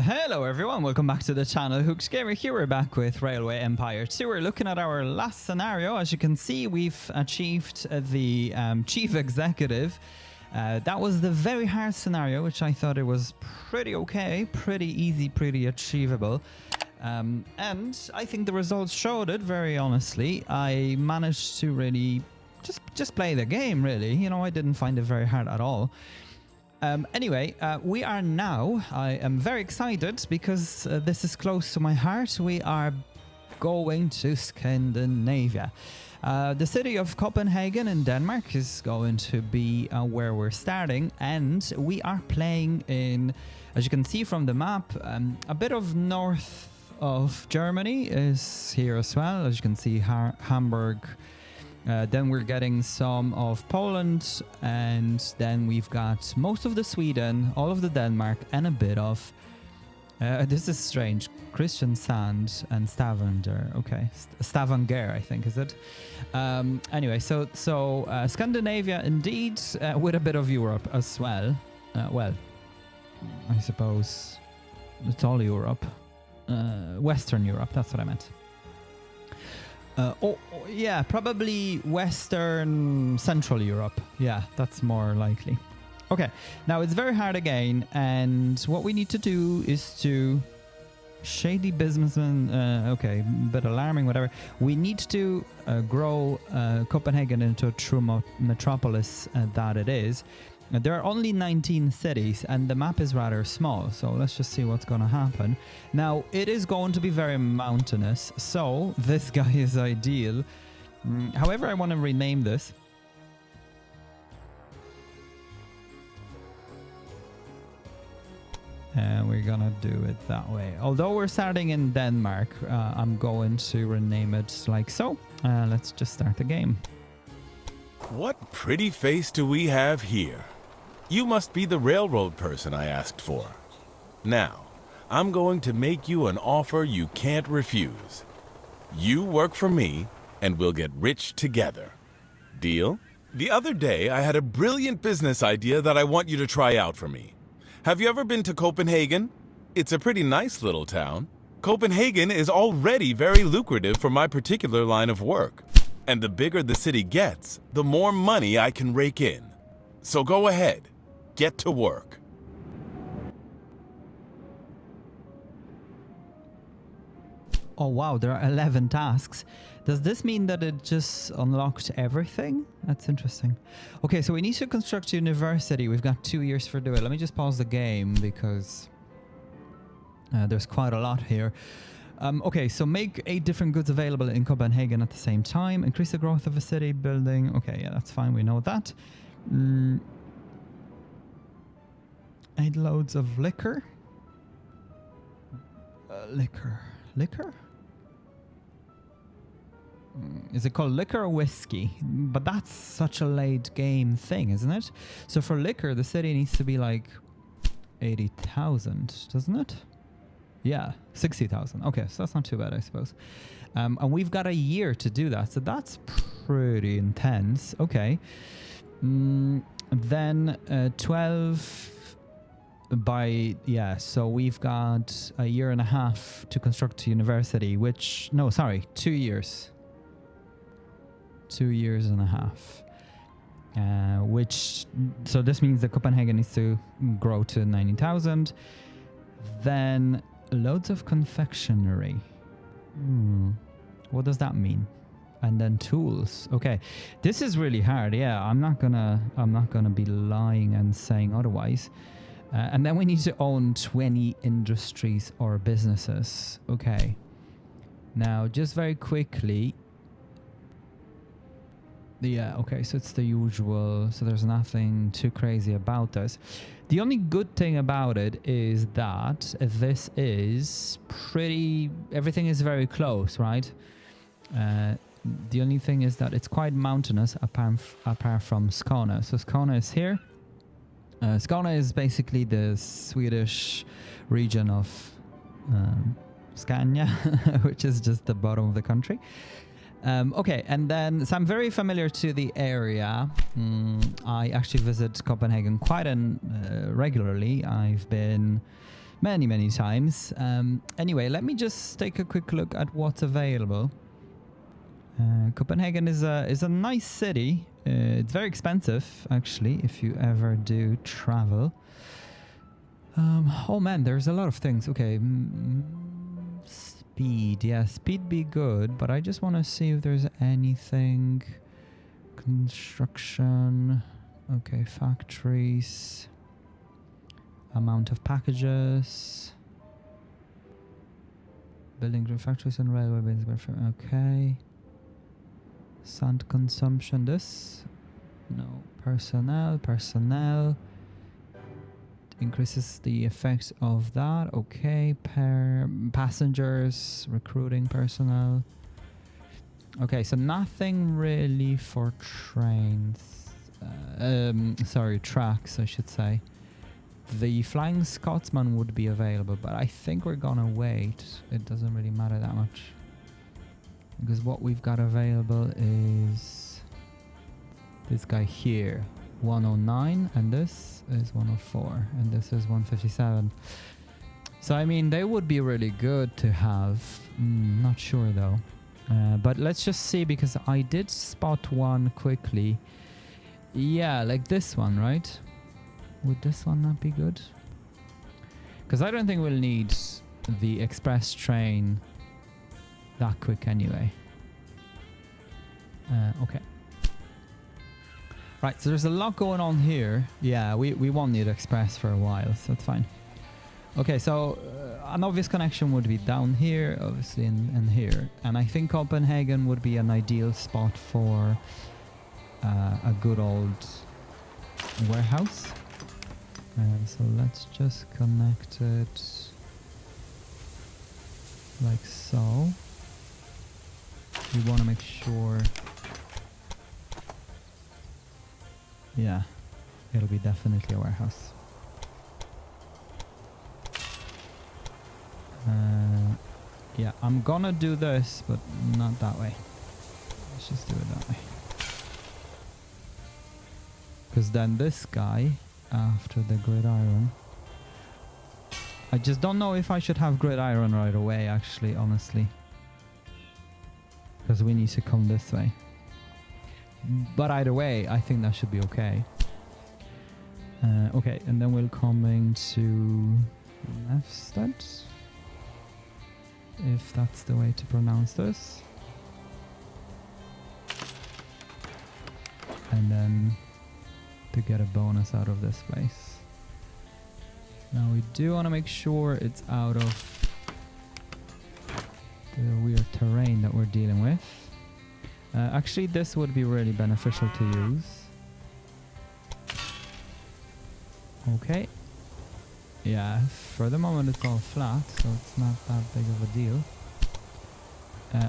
Hello everyone, welcome back to the channel. Hooked Gamer here. We're back with Railway Empire 2. We're looking at our last scenario. As you can see, we've achieved the chief executive. That was the very hard scenario, which I thought it was pretty okay, pretty easy, pretty achievable. And I think the results showed it, very honestly. I managed to really just play the game, really. You know, I didn't find it very hard at all. Anyway, we are now, I am very excited because this is close to my heart. We are going to Scandinavia. The city of Copenhagen in Denmark is going to be where we're starting, and we are playing in, as you can see from the map, a bit of north of Germany is here as well. As you can see, Hamburg. Then we're getting some of Poland, and then we've got most of the Sweden, all of the Denmark, and a bit of this is strange, Christian Sand and Stavanger. Okay, Stavanger, I think, is it? Anyway, so Scandinavia indeed, with a bit of Europe as well. Well, I suppose it's all Europe, Western Europe. That's what I meant. Yeah, probably Western Central Europe. Yeah, that's more likely. Okay, now it's very hard again, and what we need to do is to shady businessman. Okay, bit alarming, whatever. We need to grow Copenhagen into a true metropolis that it is. There are only 19 cities, and the map is rather small, so let's just see what's going to happen. Now, it is going to be very mountainous, so this guy is ideal. However, I want to rename this. And we're going to do it that way. Although we're starting in Denmark, I'm going to rename it like so. Let's just start the game. What pretty face do we have here? You must be the railroad person I asked for. Now, I'm going to make you an offer you can't refuse. You work for me, and we'll get rich together. Deal? The other day, I had a brilliant business idea that I want you to try out for me. Have you ever been to Copenhagen? It's a pretty nice little town. Copenhagen is already very lucrative for my particular line of work. And the bigger the city gets, the more money I can rake in. So go ahead, get to work. Oh wow, there are 11 tasks. Does this mean that it just unlocked everything? That's interesting. Okay, so we need to construct a university. We've got 2 years for do it. Let me just pause the game because there's quite a lot here. Okay, so make 8 different goods available in Copenhagen at the same time. Increase the growth of a city building. Okay, yeah, that's fine. We know that. 8 loads of liquor. Liquor? Is it called liquor or whiskey? But that's such a late game thing, isn't it? So for liquor, the city needs to be like 80,000, doesn't it? Yeah, 60,000. Okay, so that's not too bad, I suppose. And we've got a year to do that, so that's pretty intense. Okay. Then 12 by... Yeah, so we've got a year and a half to construct a university, which... No, sorry, 2 years. 2 years and a half. Which... So this means that Copenhagen needs to grow to 90,000. Then... Loads of confectionery. What does that mean? And then tools. Okay, this is really hard. Yeah, I'm not gonna be lying and saying otherwise. And then we need to own 20 industries or businesses. Okay. Now, just very quickly. Yeah, okay, so it's the usual. So there's nothing too crazy about this. The only good thing about it is that this is pretty... Everything is very close, right? The only thing is that it's quite mountainous apart from Skåne. So Skåne is here. Skåne is basically the Swedish region of Scania, which is just the bottom of the country. Okay, and then, so I'm very familiar to the area. I actually visit Copenhagen quite regularly. I've been many times. Anyway, let me just take a quick look at what's available. Copenhagen is a nice city. It's very expensive, actually, if you ever do travel. Oh man, there's a lot of things. Okay, speed. Yeah, speed be good, but I just want to see if there's anything. Construction. Okay, factories. Amount of packages. Building factories and railway buildings. Okay. Sand consumption. This. No. Personnel. Increases the effect of that. Okay. Passengers. Recruiting personnel. Okay, so nothing really for trains. Sorry, tracks, I should say. The Flying Scotsman would be available, but I think we're gonna wait. It doesn't really matter that much. Because what we've got available is this guy here, 109, and this is 104, and this is 157. So, I mean, they would be really good to have. Not sure, though. But let's just see, because I did spot one quickly. Yeah, like this one, right? Would this one not be good? Because I don't think we'll need the express train that quick anyway. Okay. Right, so there's a lot going on here. Yeah, we won't need express for a while, so it's fine. Okay, so an obvious connection would be down here, obviously, and here. And I think Copenhagen would be an ideal spot for a good old warehouse. So let's just connect it like so. We want to make sure... Yeah, it'll be definitely a warehouse. Yeah, I'm gonna do this, but not that way. Let's just do it that way. Because then this guy, after the gridiron... I just don't know if I should have gridiron right away, actually, honestly. Because we need to come this way. But either way, I think that should be okay. Okay, and then we'll come into Lefstead. If that's the way to pronounce this. And then to get a bonus out of this place. Now we do want to make sure it's out of the weird terrain that we're dealing with. Actually, this would be really beneficial to use. Okay. Yeah, for the moment it's all flat, so it's not that big of a deal.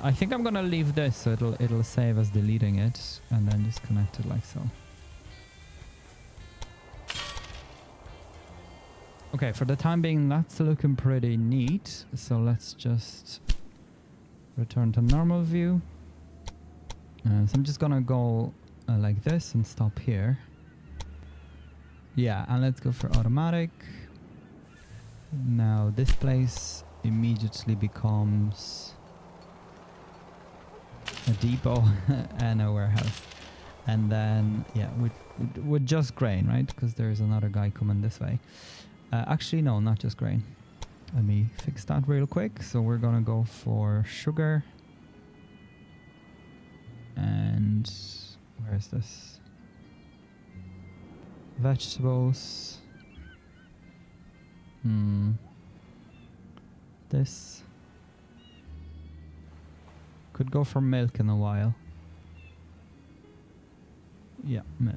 I think I'm gonna leave this so it'll save us deleting it, and then just connect it like so. Okay, for the time being that's looking pretty neat, so let's just return to normal view. So I'm just gonna go like this and stop here. Yeah, and let's go for automatic. Now this place immediately becomes a depot and a warehouse. And then, yeah, with just grain, right? Because there's another guy coming this way. Actually, no, not just grain. Let me fix that real quick. So we're gonna go for sugar. And where is this? Vegetables. This could go for milk in a while. Yeah, milk.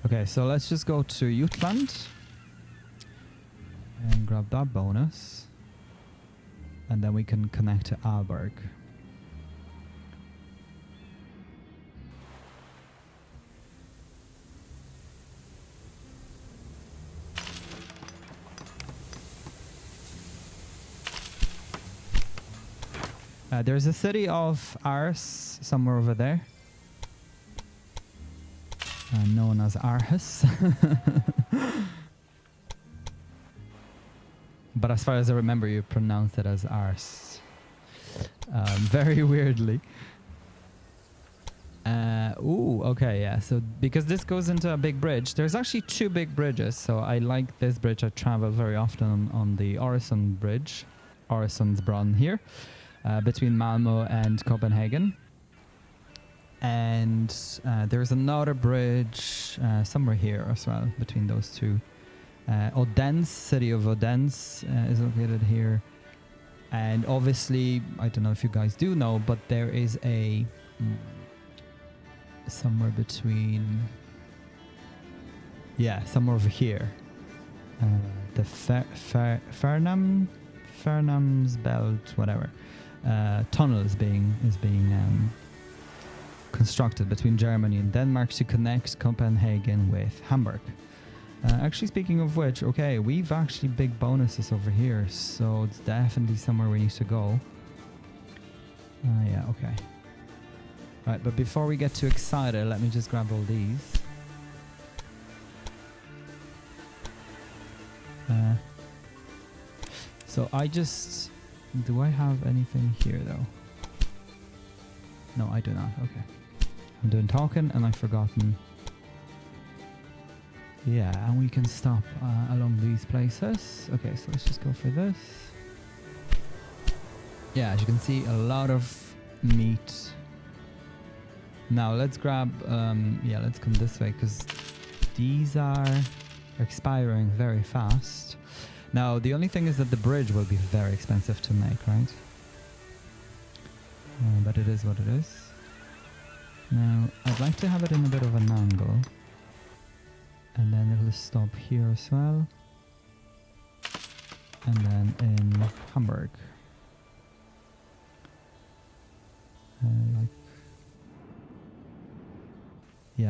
Okay, so let's just go to Jutland and grab that bonus. And then we can connect to Aalborg. There's a city of Ars somewhere over there. Known as Aarhus. But as far as I remember, you pronounce it as Ars. Very weirdly. Ooh, okay, yeah. So because this goes into a big bridge, there's actually 2 big bridges. So I like this bridge. I travel very often on the Øresund bridge, Øresundsbron here, between Malmo and Copenhagen. And there's another bridge somewhere here as well between those 2. Odense, city of Odense is located here. And obviously, I don't know if you guys do know, but there is a somewhere between, somewhere over here, the Fernamsbelt, whatever, tunnel is being constructed between Germany and Denmark to connect Copenhagen with Hamburg. Actually, speaking of which, okay, we've actually big bonuses over here, so it's definitely somewhere we need to go. Yeah, okay. Right, but before we get too excited, let me just grab all these. So I just... Do I have anything here, though? No, I do not. Okay. I'm doing talking, and I've forgotten. Yeah, and we can stop along these places. Okay, so let's just go for this. Yeah, as you can see, a lot of meat. Now let's grab, let's come this way because these are expiring very fast. Now the only thing is that the bridge will be very expensive to make, right? But it is what it is. Now I'd like to have it in a bit of an angle. And then it'll stop here as well. And then in Hamburg.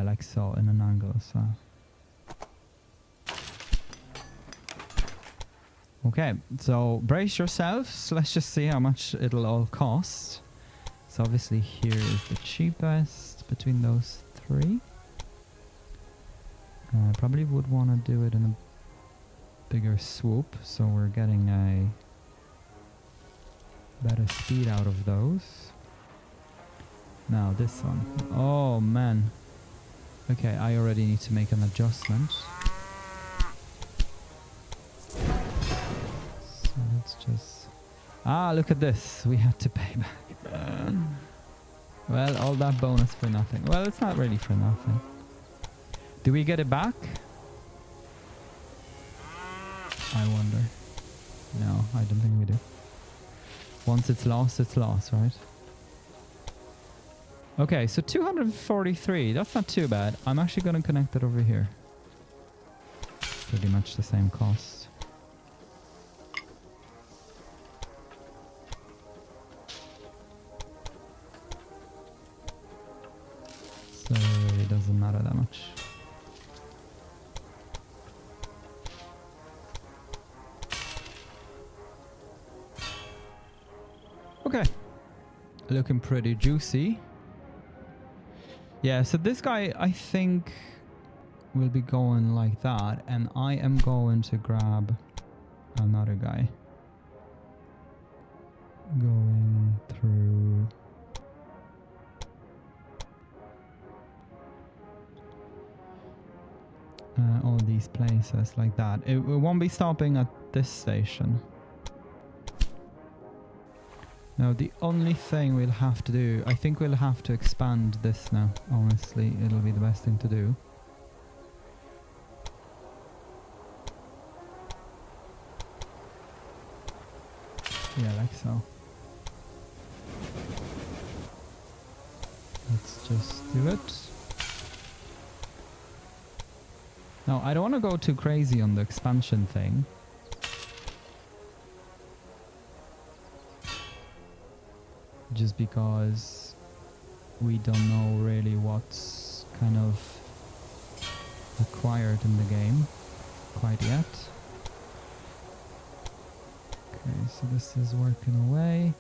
Like so, in an angle as well. Okay, so brace yourselves. Let's just see how much it'll all cost. So obviously here is the cheapest between those 3. Probably would want to do it in a bigger swoop, so we're getting a better speed out of those. Now this one. Oh man. Okay, I already need to make an adjustment. So let's just... look at this. We had to pay back. Well, all that bonus for nothing. Well, it's not really for nothing. Do we get it back? I wonder. No, I don't think we do. Once it's lost, right? Okay, so 243. That's not too bad. I'm actually going to connect it over here. Pretty much the same cost. So it doesn't matter that much. Okay. Looking pretty juicy. Yeah, so this guy, I think, will be going like that. And I am going to grab another guy. Going through... all these places like that. It won't be stopping at this station. Now the only thing we'll have to do, I think we'll have to expand this now. Honestly, it'll be the best thing to do. Yeah, like so. Let's just do it. Now, I don't want to go too crazy on the expansion thing. Just because we don't know really what's kind of required in the game quite yet. Okay, so this is working away.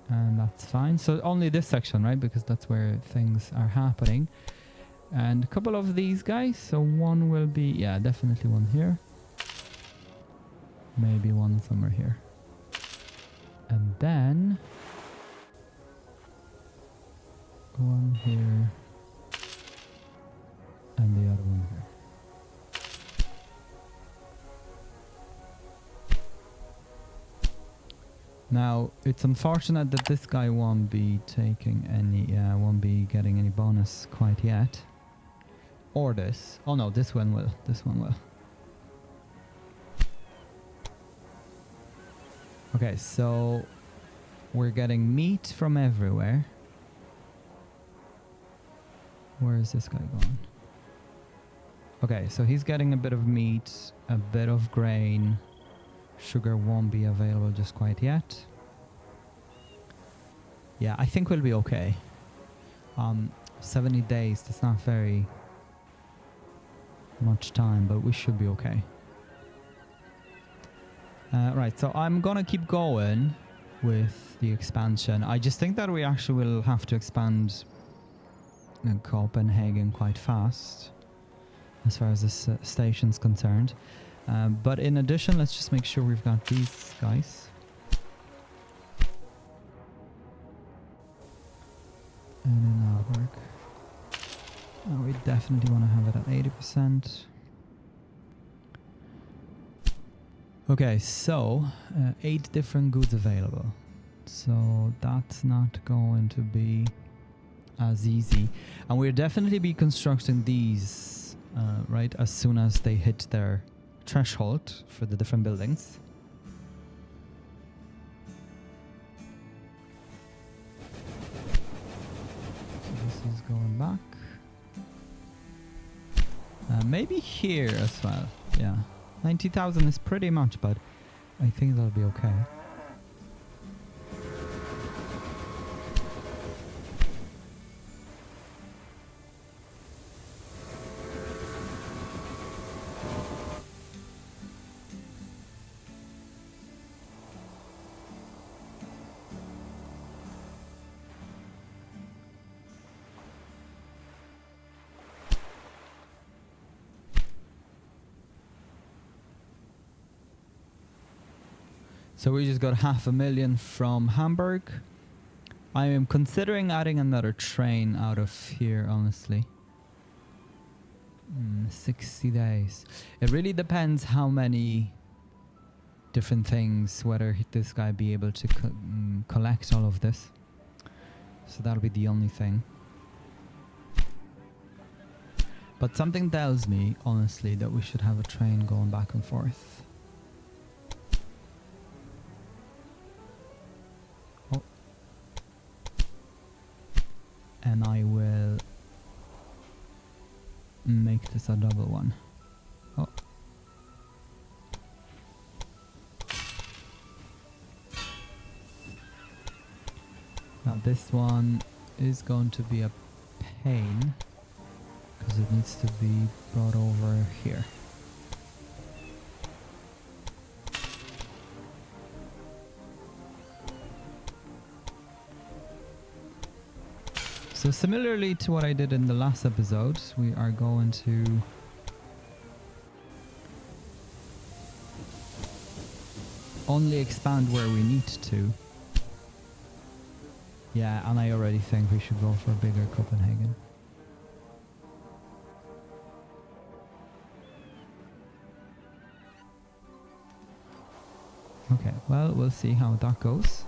And that's fine. So only this section, right? Because that's where things are happening. And a couple of these guys. So one will be, yeah, definitely one here. Maybe one somewhere here. And then one here. And the other one here. Now, it's unfortunate that this guy won't be taking any, won't be getting any bonus quite yet. Or this. Oh no, this one will. This one will. Okay, so we're getting meat from everywhere. Where is this guy going? Okay, so he's getting a bit of meat, a bit of grain. Sugar won't be available just quite yet. Yeah, I think we'll be okay. 70 days, that's not very much time, but we should be okay. Right, so I'm gonna keep going with the expansion. I just think that we actually will have to expand Copenhagen quite fast as far as this station's concerned. But in addition, let's just make sure we've got these guys. And then that'll work. Oh, we definitely want to have it at 80%. Okay, so 8 different goods available. So that's not going to be as easy. And we'll definitely be constructing these, right, as soon as they hit their threshold for the different buildings. So this is going back. Maybe here as well. Yeah, 90,000 is pretty much, but I think that'll be okay. So we just got 500,000 from Hamburg. I am considering adding another train out of here, honestly. 60 days. It really depends how many different things, whether this guy be able to collect all of this. So that'll be the only thing. But something tells me, honestly, that we should have a train going back and forth. And I will make this a double one. Oh. Now this one is going to be a pain because it needs to be brought over here. So similarly to what I did in the last episode, we are going to only expand where we need to. Yeah, and I already think we should go for a bigger Copenhagen. Okay, well, we'll see how that goes.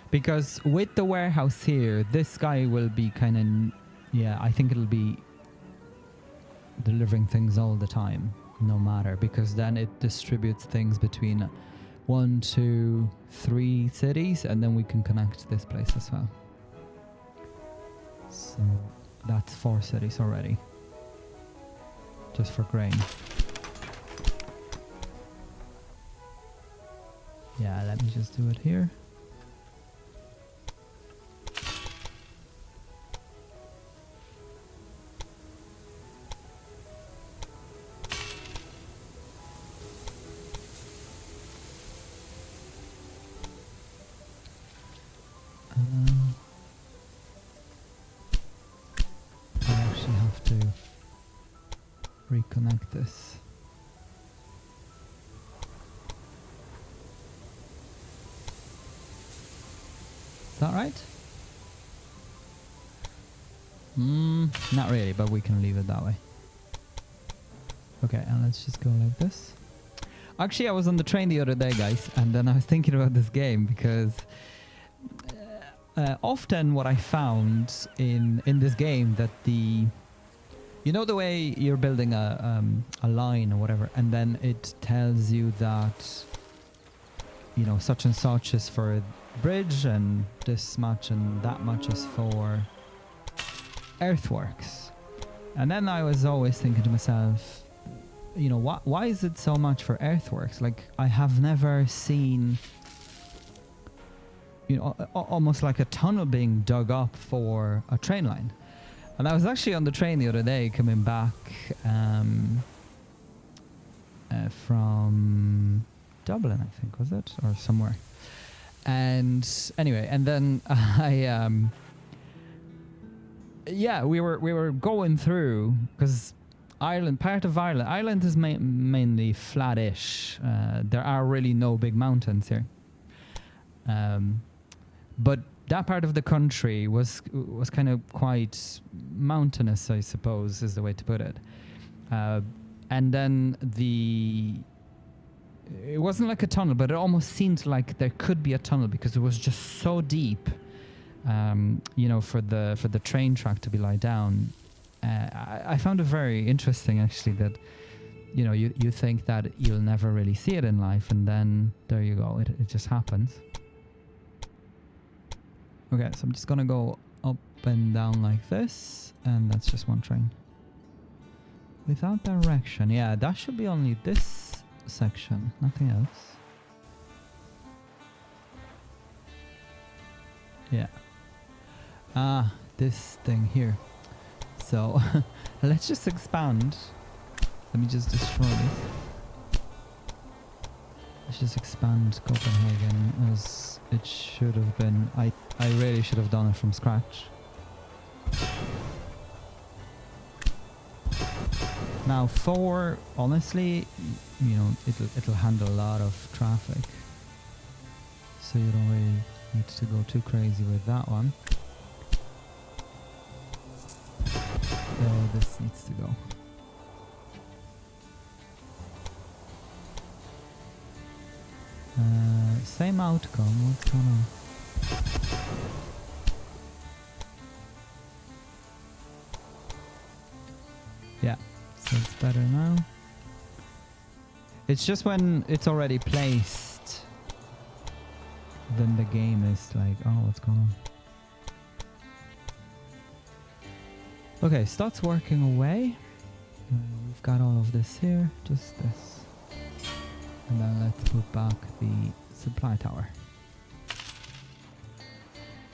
Because with the warehouse here, this guy will be kind of, yeah, I think it'll be delivering things all the time, no matter, because then it distributes things between 1, 2, 3 cities, and then we can connect this place as well. So that's 4 cities already, just for grain. Yeah, let me just do it here. to reconnect this. Is that right? Not really, but we can leave it that way. Okay, and let's just go like this. Actually, I was on the train the other day, guys, and then I was thinking about this game because often what I found in this game that you know the way you're building a line or whatever, and then it tells you that, you know, such and such is for bridge and this much and that much is for earthworks. And then I was always thinking to myself, you know, why is it so much for earthworks? Like, I have never seen, you know, almost like a tunnel being dug up for a train line. And I was actually on the train the other day coming back from Dublin, I think, was it? Or somewhere. And anyway, and then we were going through, because part of Ireland is mainly flattish. There are really no big mountains here. But that part of the country was kind of quite mountainous, I suppose, is the way to put it. And then it wasn't like a tunnel, but it almost seemed like there could be a tunnel because it was just so deep, you know, for the train track to be laid down. I found it very interesting, actually, that, you know, you think that you'll never really see it in life, and then there you go, it just happens. Okay, so I'm just gonna go up and down like this, and that's just one train. Without direction, yeah, that should be only this section, nothing else. Yeah. Ah, this thing here. So, let's just expand. Let me just destroy this. Let's just expand Copenhagen as it should have been. I really should have done it from scratch. Now honestly, you know, it'll handle a lot of traffic. So you don't really need to go too crazy with that one. This needs to go. Same outcome, what's going on? Yeah, so it's better now. It's just when it's already placed, then the game is like, oh, what's going on? Okay, starts working away. We've got all of this here, just this. And then let's put back the supply tower.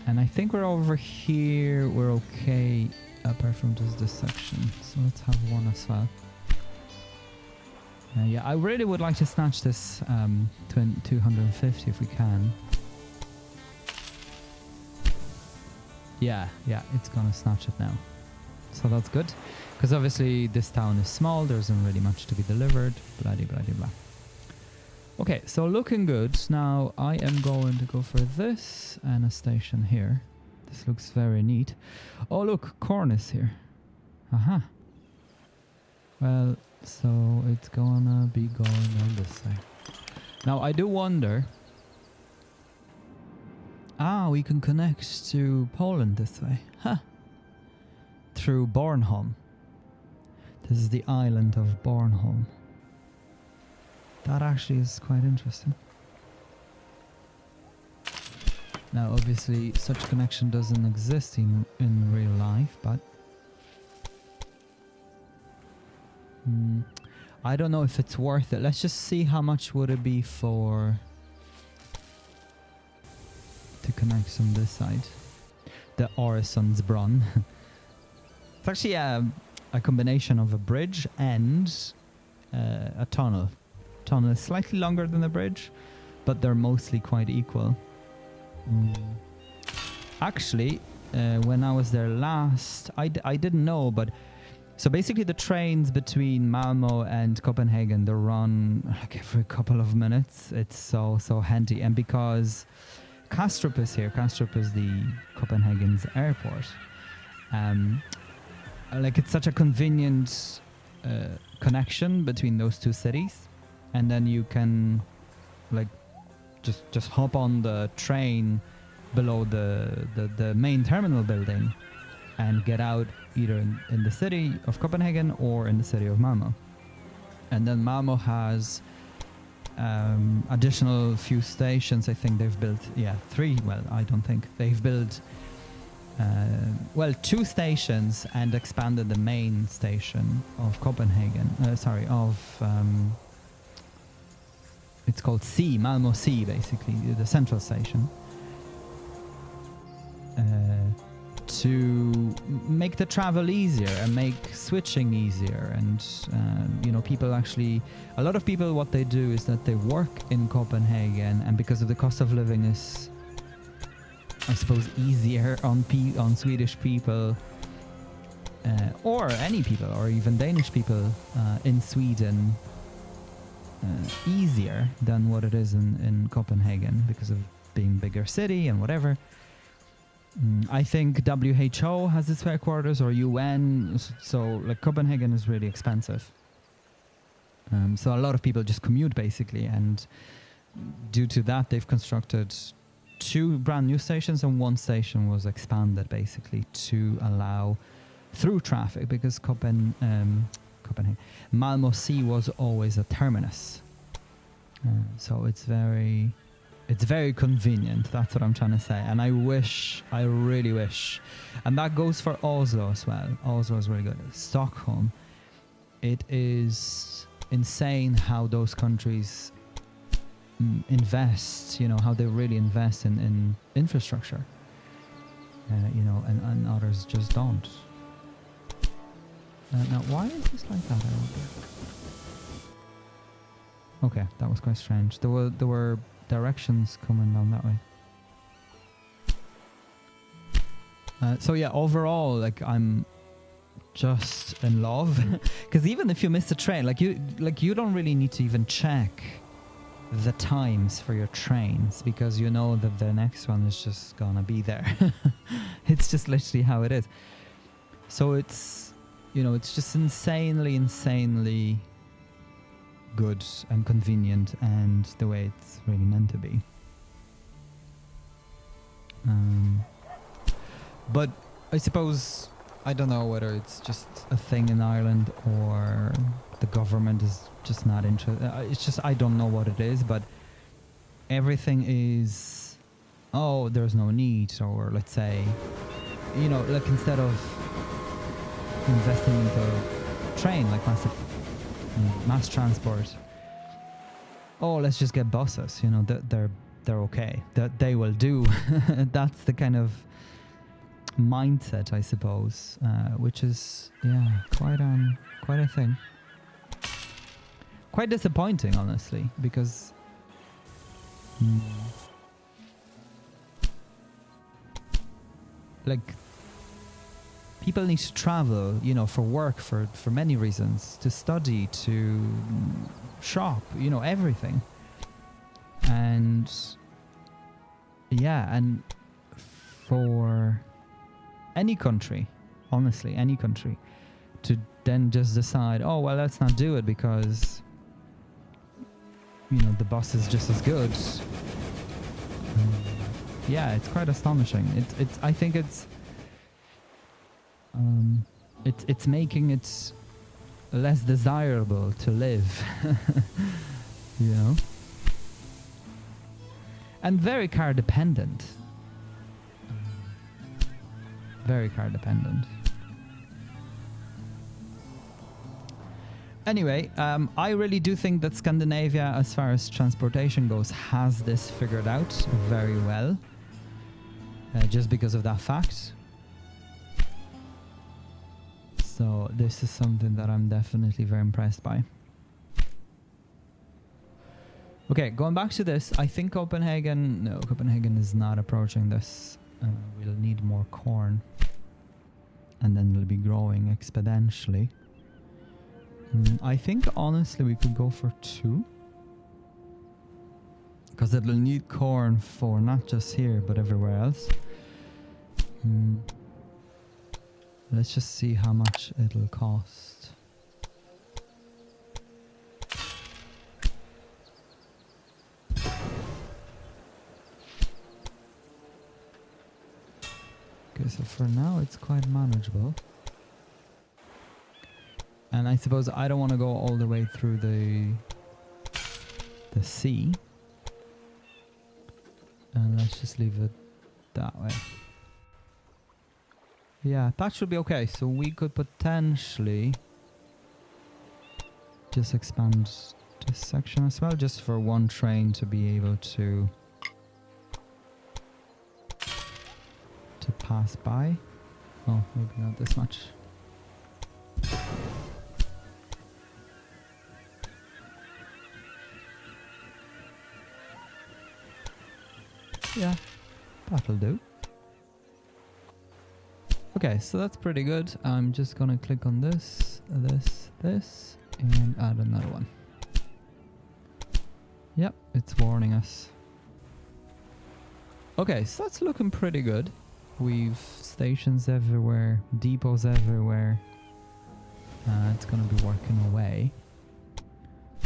And I think we're over here, we're okay, apart from just this section. So let's have one as well. Yeah, I really would like to snatch this 250 if we can. Yeah, it's gonna snatch it now. So that's good, because obviously this town is small, there isn't really much to be delivered, blah blah blah blah. Okay, so looking good. Now I am going to go for this and a station here. This looks very neat. Oh look, corn is here. Aha. Well, so it's gonna be going on this side. Now I do wonder. We can connect to Poland this way. Huh. Through Bornholm. This is the island of Bornholm. That actually is quite interesting. Now obviously such connection doesn't exist in real life, but I don't know if it's worth it. Let's just see how much would it be to connect on this side. The Øresundsbron. It's actually a combination of a bridge and a tunnel. Tunnel is slightly longer than the bridge, but they're mostly quite equal. Actually, when I was there last, I didn't know, but So basically the trains between Malmo and Copenhagen, they run like every couple of minutes. It's so handy. And because Kastrup is here, Kastrup is the Copenhagen's airport. Like it's such a convenient connection between those two cities. And then you can like just hop on the train below the main terminal building and get out either in the city of Copenhagen or in the city of Malmo. And then Malmo has additional few stations. I think they've built, 3. Well, I don't think. They've built, 2 stations and expanded the main station of Copenhagen. It's called C, Malmo C, basically, the central station. To make the travel easier and make switching easier. And, a lot of people, what they do is that they work in Copenhagen, and because of the cost of living is, I suppose, easier on Swedish people, or any people, or even Danish people in Sweden, easier than what it is in Copenhagen because of being bigger city and whatever. I think WHO has its headquarters, or UN, so like Copenhagen is really expensive. So a lot of people just commute basically, and due to that they've constructed 2 brand new stations, and 1 station was expanded basically to allow through traffic, because Copenhagen, Malmo C was always a terminus. So it's very convenient. That's what I'm trying to say. And I really wish. And that goes for Oslo as well. Oslo is really good. Stockholm. It is insane how those countries invest, how they really invest in infrastructure. And others just don't. Now, why is this like that? I wonder. Okay, that was quite strange. There were directions coming down that way. So yeah, overall, like I'm just in love, because even if you miss a train, you don't really need to even check the times for your trains, because you know that the next one is just gonna be there. It's just literally how it is. So it's just insanely good and convenient, and the way it's really meant to be. But I suppose, I don't know whether it's just a thing in Ireland or the government is just not interested. It's just, I don't know what it is, but everything is, there's no need, or let's say, like instead of investing into train, like mass transport, let's just get buses, they're okay, that they will do. That's the kind of mindset, I suppose, which is quite a thing. Quite disappointing, honestly, because like people need to travel, for work, for many reasons, to study, to shop, everything. And and for any country, honestly, any country, to then just decide, let's not do it because, the bus is just as good. It's quite astonishing. I think it's making it less desirable to live, and very car dependent. Very car dependent. Anyway, I really do think that Scandinavia, as far as transportation goes, has this figured out very well, just because of that fact. So this is something that I'm definitely very impressed by. Okay, going back to this, I think Copenhagen is not approaching this. We'll need more corn. and then it'll be growing exponentially. I think honestly we could go for 2. Because it'll need corn for not just here, but everywhere else. Let's just see how much it'll cost. Okay, so for now it's quite manageable. And I suppose I don't want to go all the way through the sea. And let's just leave it that way. Yeah, that should be okay. So we could potentially just expand this section as well, just for one train to be able to pass by. Oh, maybe not this much. Yeah, that'll do. Okay, so that's pretty good. I'm just gonna click on this, this, and add another one. Yep, it's warning us. Okay, so that's looking pretty good. We've stations everywhere, depots everywhere. It's gonna be working away.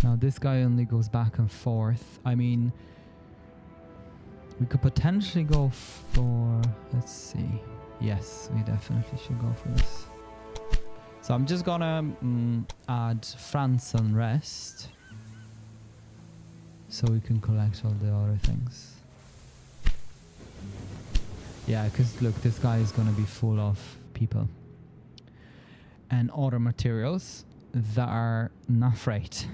Now this guy only goes back and forth. I mean, we could potentially go for, let's see. Yes, we definitely should go for this. So I'm just gonna add France and rest, so we can collect all the other things. Yeah, because look, this guy is gonna be full of people and other materials that are not freight.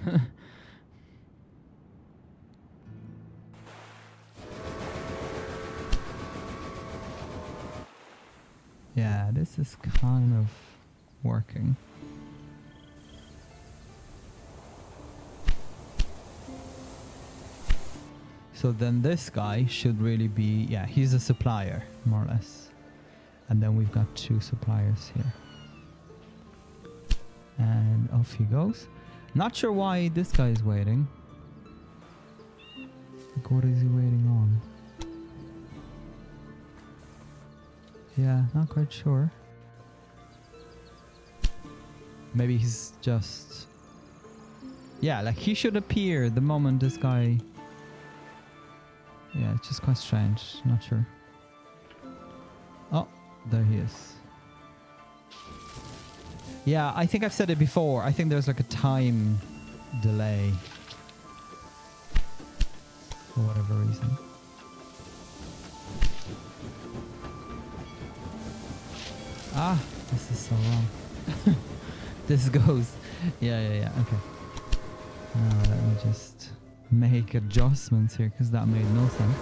Yeah, this is kind of working. So then this guy should really be, yeah, he's a supplier, more or less. And then we've got 2 suppliers here. And off he goes. Not sure why this guy is waiting. Like, what is he waiting on? Yeah, not quite sure. Maybe he's just... Yeah, like he should appear the moment this guy... Yeah, it's just quite strange. Not sure. Oh, there he is. Yeah, I think I've said it before. I think there's like a time delay. For whatever reason. Ah, this is so wrong. This goes. Yeah, okay. Now let me just make adjustments here, because that made no sense.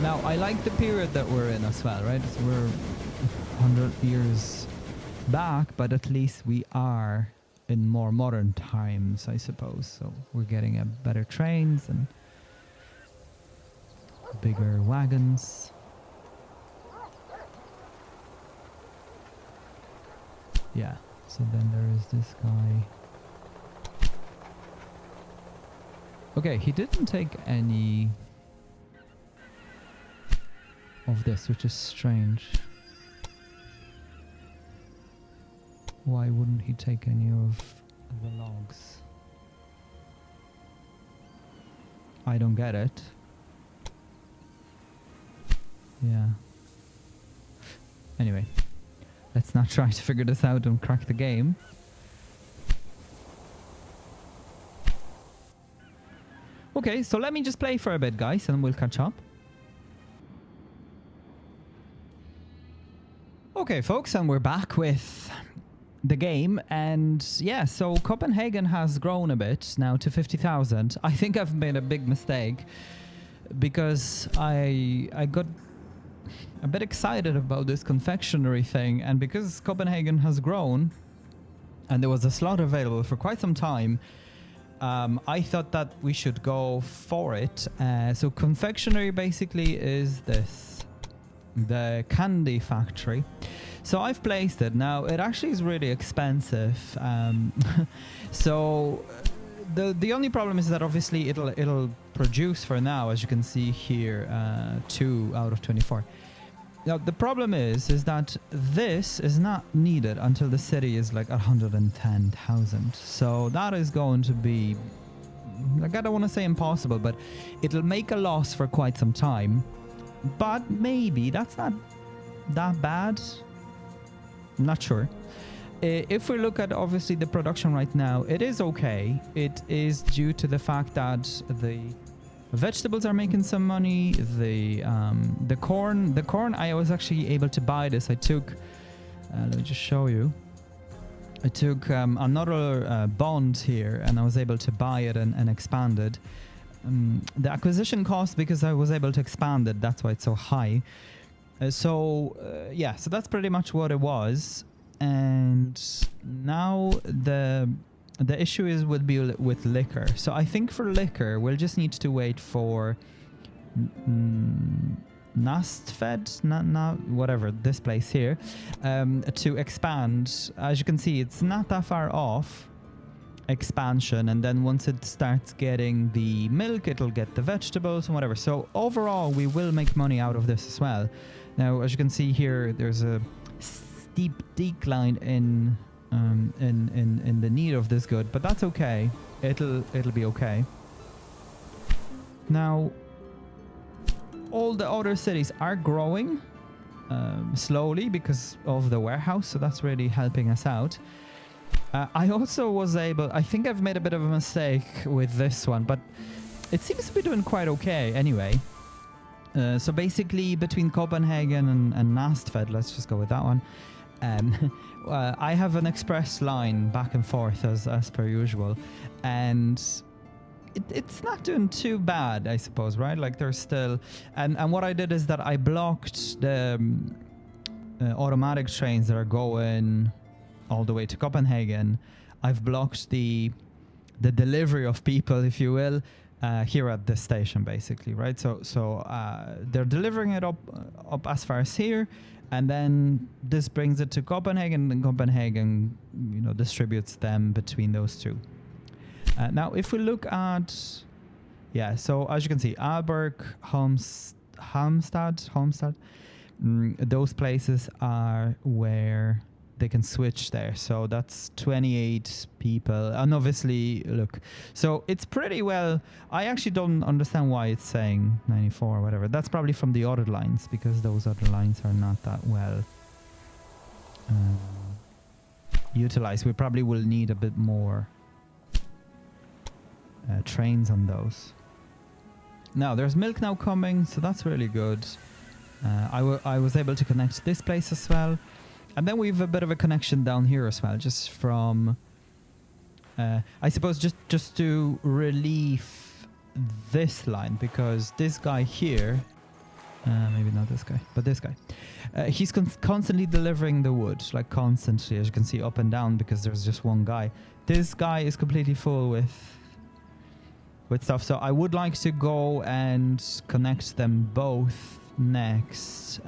Now, I like the period that we're in as well, right? So we're 100 years back, but at least we are in more modern times, I suppose. So we're getting better trains and bigger wagons. Yeah, so then there is this guy. Okay, he didn't take any of this, which is strange. Why wouldn't he take any of the logs? I don't get it. Yeah. Anyway. Let's not try to figure this out and crack the game. Okay, so let me just play for a bit, guys, and we'll catch up. Okay, folks, and we're back with the game. And yeah, so Copenhagen has grown a bit now to 50,000. I think I've made a big mistake because I got a bit excited about this confectionery thing, and because Copenhagen has grown and there was a slot available for quite some time, I thought that we should go for it. So confectionery basically is this. the candy factory. So I've placed it. Now it actually is really expensive. So the only problem is that obviously it'll produce for now, as you can see here, 2 out of 24. Now the problem is that this is not needed until the city is like 110,000. So that is going to be, like, I don't want to say impossible, but it'll make a loss for quite some time. But maybe that's not that bad. I'm not sure. If we look at obviously the production right now, it is okay. It is due to the fact that the vegetables are making some money. The corn, I was actually able to buy this. I took, let me just show you. I took another bond here, and I was able to buy it and expand it. The acquisition cost, because I was able to expand it, that's why it's so high. Yeah, so that's pretty much what it was. And now the issue is would be with liquor. So I think for liquor, we'll just need to wait for whatever, this place here, to expand. As you can see, it's not that far off expansion, and then once it starts getting the milk, it'll get the vegetables and whatever. So overall, we will make money out of this as well. Now, as you can see here, there's a steep decline in the need of this good, but that's okay. It'll be okay. Now, all the other cities are growing slowly because of the warehouse, so that's really helping us out. I also was able, I think I've made a bit of a mistake with this one, but it seems to be doing quite okay anyway. So basically between Copenhagen and Næstved, let's just go with that one. I have an express line back and forth as per usual, and it's not doing too bad, I suppose, right? Like there's still, and what I did is that I blocked the automatic trains that are going all the way to Copenhagen. I've blocked the delivery of people, if you will, here at this station, basically, right? So they're delivering it up as far as here, and then this brings it to Copenhagen, and Copenhagen, distributes them between those two. Now, if we look at, yeah, so as you can see, Aalborg, Halmstad, those places are where they can switch there. So that's 28 people. And obviously, look, so it's pretty well. I actually don't understand why it's saying 94 or whatever. That's probably from the other lines, because those other lines are not that well utilized. We probably will need a bit more trains on those. Now, there's milk now coming, so that's really good. I was able to connect this place as well. And then we have a bit of a connection down here as well, just from, I suppose, just to relieve this line, because this guy here, maybe not this guy, but this guy, he's constantly delivering the wood, like constantly, as you can see, up and down, because there's just one guy. This guy is completely full with stuff, so I would like to go and connect them both next.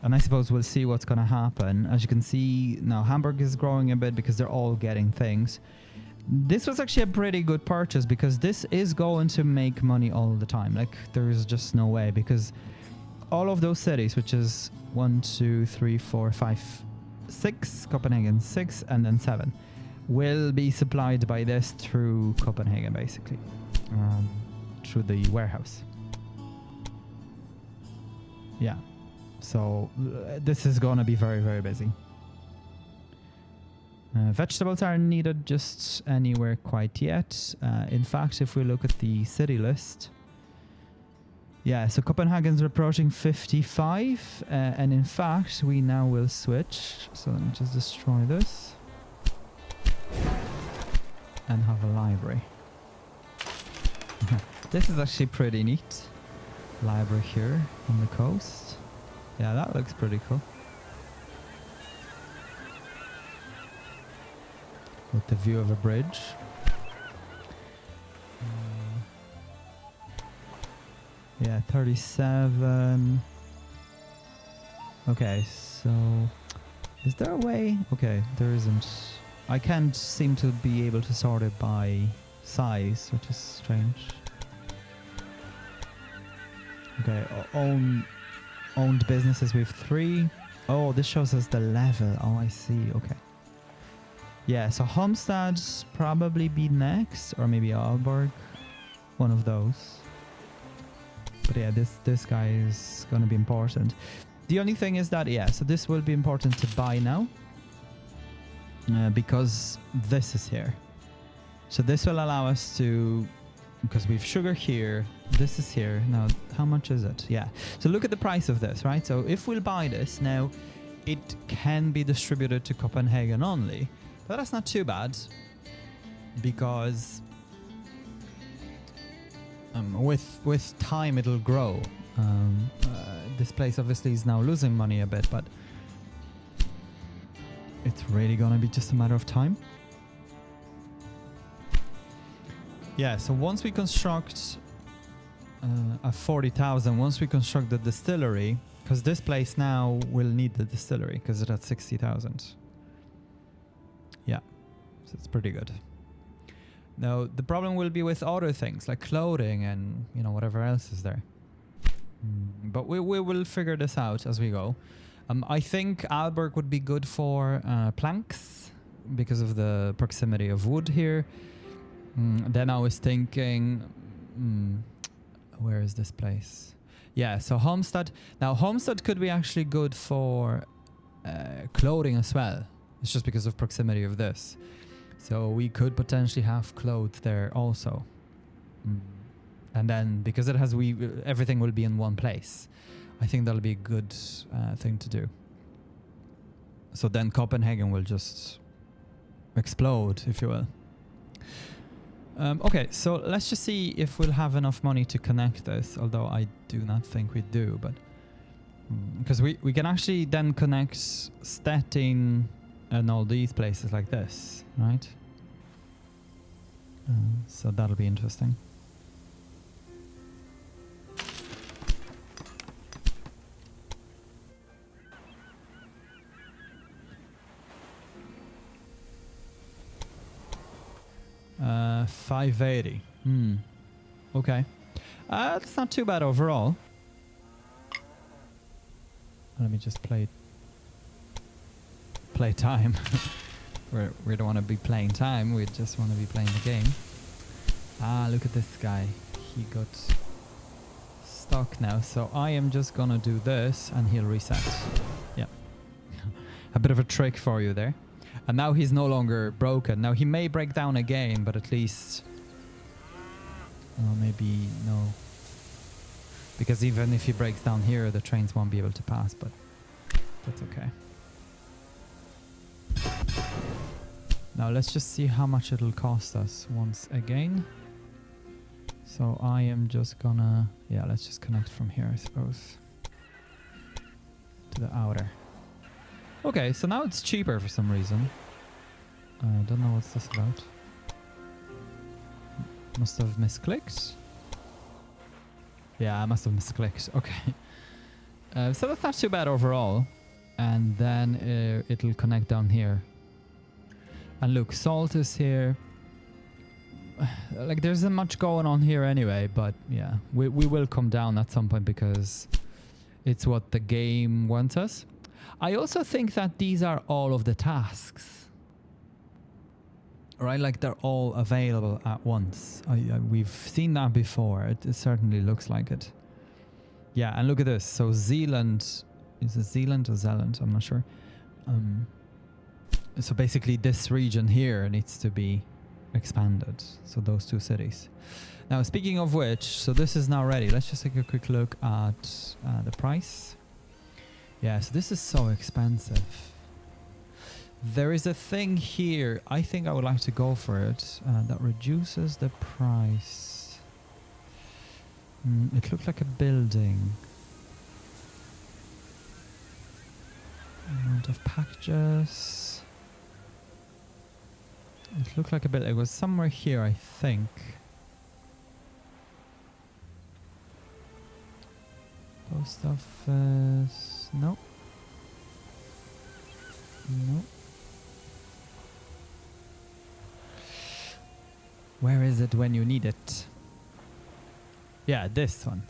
And I suppose we'll see what's going to happen. As you can see, now Hamburg is growing a bit because they're all getting things. This was actually a pretty good purchase, because this is going to make money all the time. Like, there is just no way, because all of those cities, which is 1, 2, 3, 4, 5, 6, Copenhagen 6, and then 7, will be supplied by this through Copenhagen, basically, through the warehouse. Yeah. So this is going to be very, very busy. Vegetables aren't needed just anywhere quite yet. In fact, if we look at the city list, yeah, so Copenhagen's approaching 55. And in fact, we now will switch. So let me just destroy this and have a library. This is actually pretty neat. Library here on the coast. Yeah, that looks pretty cool. With the view of a bridge. Yeah, 37. Okay, so is there a way? Okay, there isn't. I can't seem to be able to sort it by size, which is strange. Okay, owned businesses, we have 3. Oh, this shows us the level. Oh, I see. Okay. Yeah, so Homestead probably be next, or maybe Aalborg. One of those. But yeah, this guy is going to be important. The only thing is that, yeah, so this will be important to buy now. Because this is here. So this will allow us to, because we've sugar here, this is here. Now, how much is it? Yeah. So look at the price of this, right? So if we'll buy this, now it can be distributed to Copenhagen only. But that's not too bad, because with time it'll grow. This place obviously is now losing money a bit, but it's really gonna be just a matter of time. Yeah, so once we construct a 40,000, once we construct the distillery, because this place now will need the distillery because it's at 60,000. Yeah, so it's pretty good. Now, the problem will be with other things like clothing and, you know, whatever else is there. But we will figure this out as we go. I think Aalborg would be good for planks because of the proximity of wood here. Then I was thinking, where is this place? Yeah, so Homestead. Now, Homestead could be actually good for clothing as well. It's just because of proximity of this. So we could potentially have clothes there also. And then because it has everything will be in one place. I think that'll be a good thing to do. So then Copenhagen will just explode, if you will. Okay, so let's just see if we'll have enough money to connect this, although I do not think we do, but because we can actually then connect Stettin and all these places like this, right? So that'll be interesting. Uh, 580. Okay. That's not too bad overall. Let me just play time. We don't want to be playing time. We just want to be playing the game. Ah, look at this guy. He got stuck now. So I am just gonna do this, and he'll reset. Yeah. A bit of a trick for you there. And now he's no longer broken. Now he may break down again, but at least... Oh, maybe no. Because even if he breaks down here, the trains won't be able to pass, but that's okay. Now let's just see how much it'll cost us once again. So I am just gonna... Yeah, let's just connect from here, I suppose. To the outer. Okay, so now it's cheaper for some reason. I don't know what's this about. Must have misclicked. Yeah, I must have misclicked. Okay. So that's not too bad overall. And then it'll connect down here. And look, salt is here. Like, there isn't much going on here anyway, but yeah, we will come down at some point because it's what the game wants us. I also think that these are all of the tasks, right? Like they're all available at once. We've seen that before. It certainly looks like it. Yeah, and look at this. So Zealand, is it Zealand or Zealand? I'm not sure. So basically this region here needs to be expanded. So those two cities. Now, speaking of which, so this is now ready. Let's just take a quick look at the price. Yeah, so this is so expensive. There is a thing here. I think I would like to go for it. That reduces the price. It looked like a building. Amount of packages. It looked like a building. It was somewhere here, I think. Post office. Nope. No. Where is it when you need it? Yeah, this one.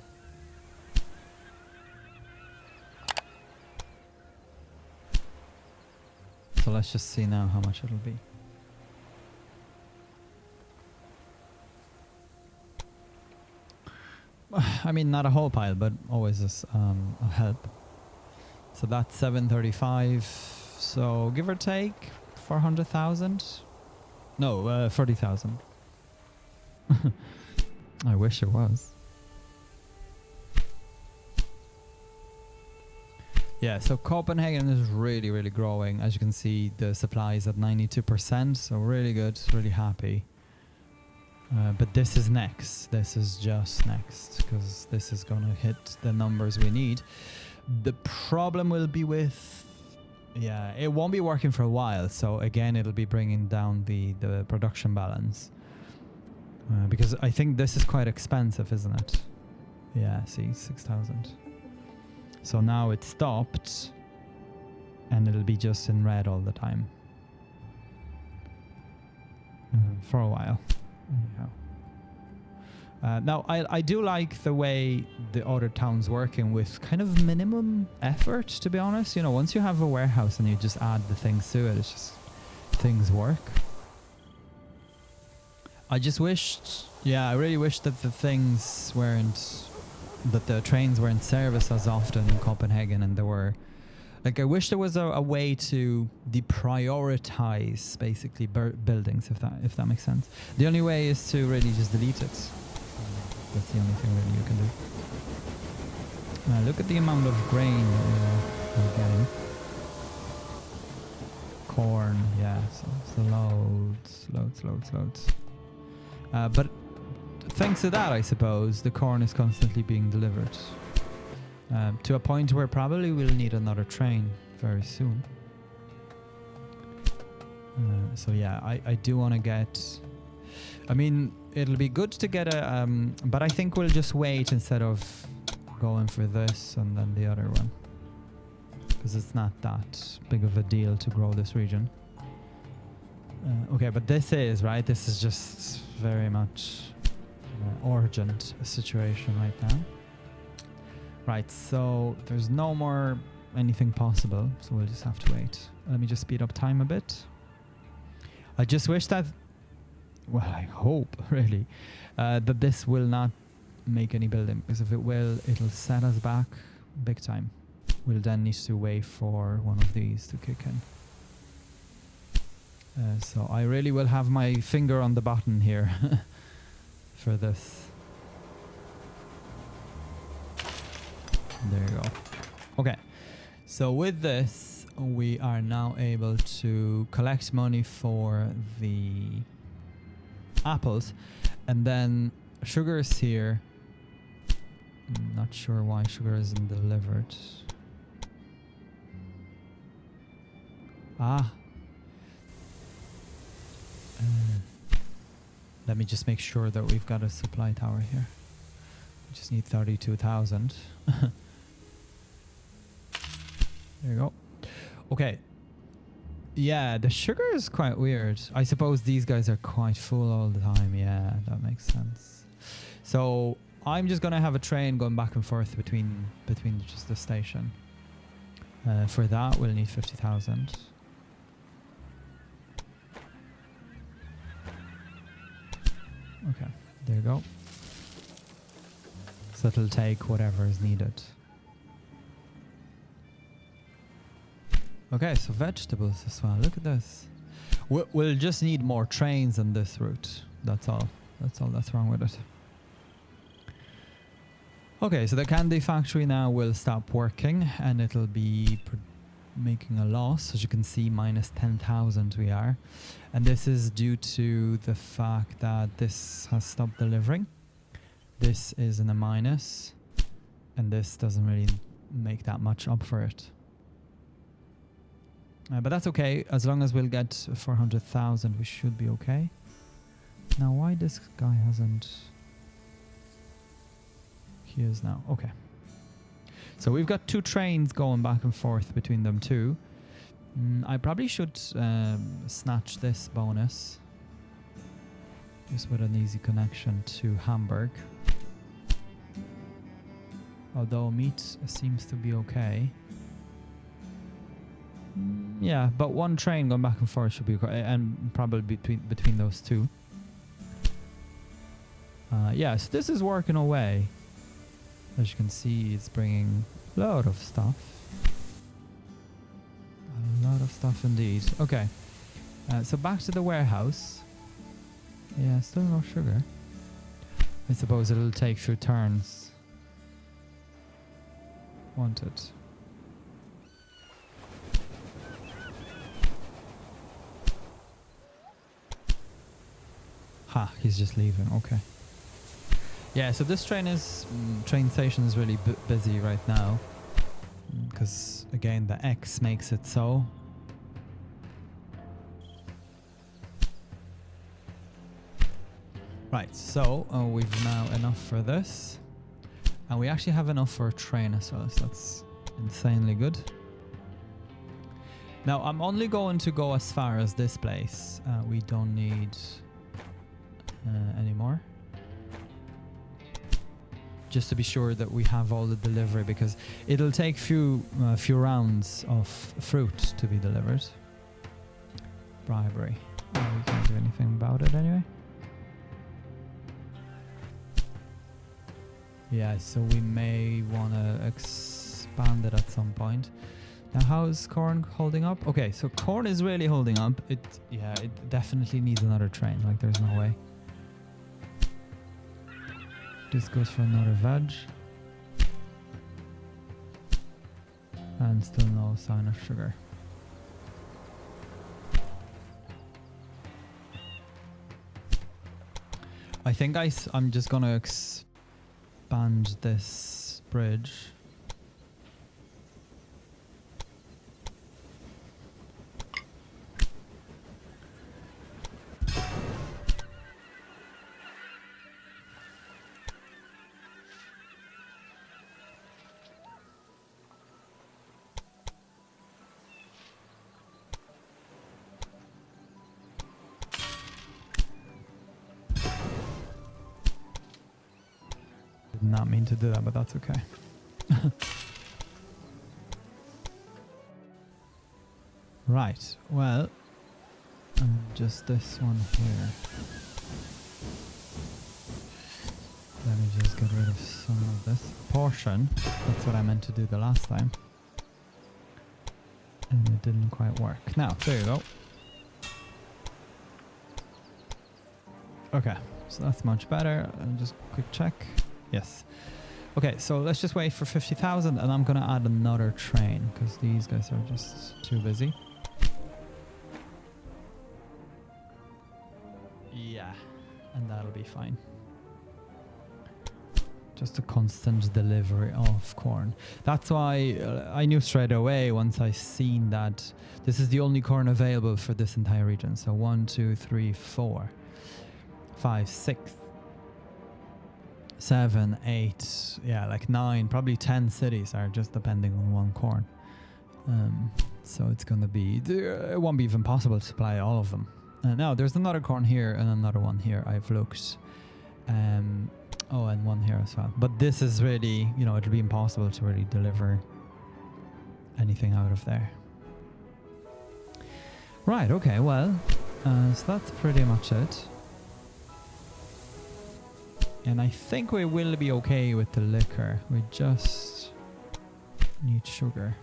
So let's just see now how much it'll be. I mean, not a whole pile, but always a help. So that's 735. So give or take 400,000. No, 40,000. I wish it was. Yeah, so Copenhagen is really, really growing. As you can see, the supply is at 92%, so really good, really happy. But this is next. This is just next, because this is going to hit the numbers we need. The problem will be with... Yeah, it won't be working for a while, so again, it'll be bringing down the production balance. Because I think this is quite expensive, isn't it? Yeah, see, 6,000. So now it stopped, and it'll be just in red all the time. For a while. Anyhow. Now, I do like the way the other town's working with kind of minimum effort, to be honest. You know, once you have a warehouse and you just add the things to it, it's just... things work. I just wished... Yeah, I really wish that the things weren't... that the trains were in service as often in Copenhagen, and there were... Like, I wish there was a way to deprioritize, basically, buildings, if that makes sense. The only way is to really just delete it. That's the only thing really you can do. Look at the amount of grain we're getting. Corn, yeah, so loads. But thanks to that, I suppose, the corn is constantly being delivered. To a point where probably we'll need another train very soon. So yeah, I do want to get... I mean, it'll be good to get a... but I think we'll just wait instead of going for this and then the other one. Because it's not that big of a deal to grow this region. Okay, but this is, right? This is just very much urgent situation right now. Right, so there's no more anything possible, so we'll just have to wait. Let me just speed up time a bit. I just wish that, well, I hope, really, that this will not make any building, because if it will, it'll set us back big time. We'll then need to wait for one of these to kick in. So I really will have my finger on the button here for this. There you go. Okay, so with this, we are now able to collect money for the apples, and then sugar is here. I'm not sure why sugar isn't delivered. Let me just make sure that we've got a supply tower here. We just need 32,000. There you go. Okay. Yeah, the sugar is quite weird. I suppose these guys are quite full all the time. Yeah, that makes sense. So I'm just gonna have a train going back and forth between just the station. For that, we'll need 50,000. Okay, there you go. So it'll take whatever is needed. Okay, so vegetables as well. Look at this. We'll just need more trains on this route. That's all. That's all that's wrong with it. Okay, so the candy factory now will stop working, and it'll be making a loss. As you can see, minus 10,000 we are. And this is due to the fact that this has stopped delivering. This is in a minus, and this doesn't really make that much up for it. But that's okay, as long as we'll get 400,000, we should be okay. Now, why this guy hasn't... He is now, okay. So we've got two trains going back and forth between them two. I probably should snatch this bonus. Just with an easy connection to Hamburg. Although meat seems to be okay. Yeah, but one train going back and forth should be okay. And probably between those two. Yeah, so this is working away. As you can see, it's bringing a lot of stuff. A lot of stuff indeed. Okay, so back to the warehouse. Yeah, still no sugar. I suppose it'll take few turns. Want it. Ha, he's just leaving. Okay. Yeah, so this train station is really busy right now. Because, again, the X makes it so. Right, so we've now enough for this. And we actually have enough for a train as well, so that's insanely good. Now, I'm only going to go as far as this place. We don't need any more. Just to be sure that we have all the delivery, because it'll take few rounds of fruit to be delivered. Bribery. We can't do anything about it anyway. Yeah, so we may want to expand it at some point. Now, how is corn holding up? Okay, so corn is really holding up. It definitely needs another train. Like, there's no way. This goes for another veg. And still no sign of sugar. I think I'm just gonna expand this bridge. Did not mean to do that, but that's okay. Right, well, just this one here. Let me just get rid of some of this portion. That's what I meant to do the last time. And it didn't quite work. Now, there you go. Okay, so that's much better. Just quick check. Yes. Okay, so let's just wait for 50,000 and I'm gonna add another train because these guys are just too busy. Yeah, and that'll be fine. Just a constant delivery of corn. That's why I knew straight away once I seen that this is the only corn available for this entire region. So 1, 2, 3, 4, 5, 6, 7, 8, yeah, like 9, probably 10 cities are just depending on one corn. So it's gonna be, it won't be even possible to supply all of them. Now there's another corn here and another one here. I've looked. Oh, and one here as well. But this is really, you know, it'll be impossible to really deliver anything out of there. Right, okay, well, so that's pretty much it. And I think we will be okay with the liquor. We just need sugar.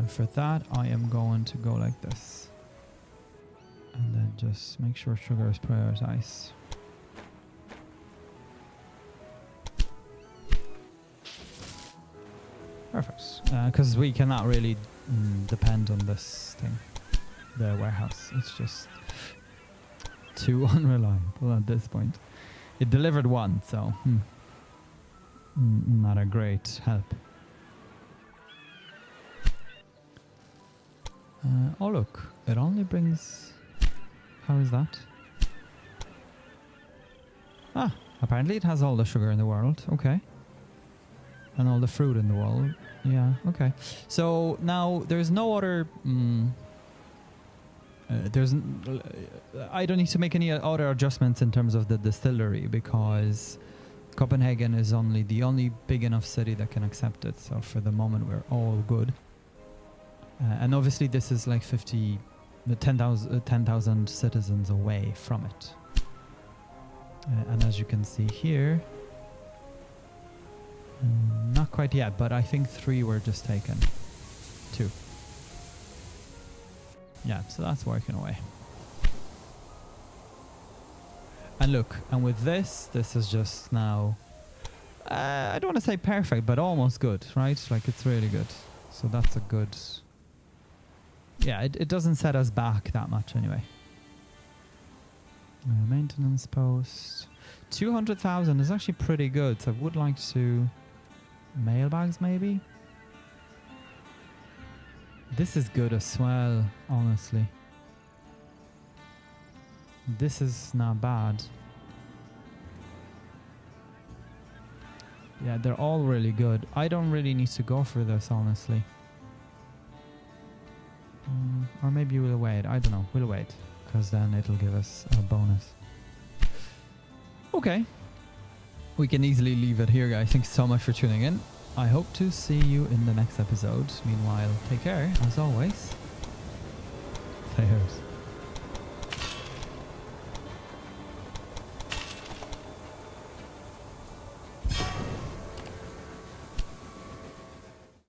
For that, I am going to go like this. And then just make sure sugar is prioritized. Perfect. Because we cannot really depend on this thing. The warehouse. It's just too unreliable at this point. It delivered one, so not a great help. Oh look, it only brings... How is that? Ah, apparently it has all the sugar in the world. Okay. And all the fruit in the world. Yeah, okay. So now there's no other... I don't need to make any other adjustments in terms of the distillery because Copenhagen is the only big enough city that can accept it. So for the moment, we're all good. And obviously, this is like 10,000 citizens away from it. And as you can see here, not quite yet, but I think 3 were just taken. 2. Yeah, so that's working away. And look, and with this is just now, I don't want to say perfect, but almost good, right? Like it's really good. So that's a good, yeah, it doesn't set us back that much anyway. Maintenance post. 200,000 is actually pretty good. So I would like to, mailbags maybe? This is good as well, honestly. This is not bad. Yeah, they're all really good. I don't really need to go for this, honestly. Or maybe we'll wait. I don't know. We'll wait. Because then it'll give us a bonus. Okay. We can easily leave it here, guys. Thanks so much for tuning in. I hope to see you in the next episode. Meanwhile, take care, as always. Players.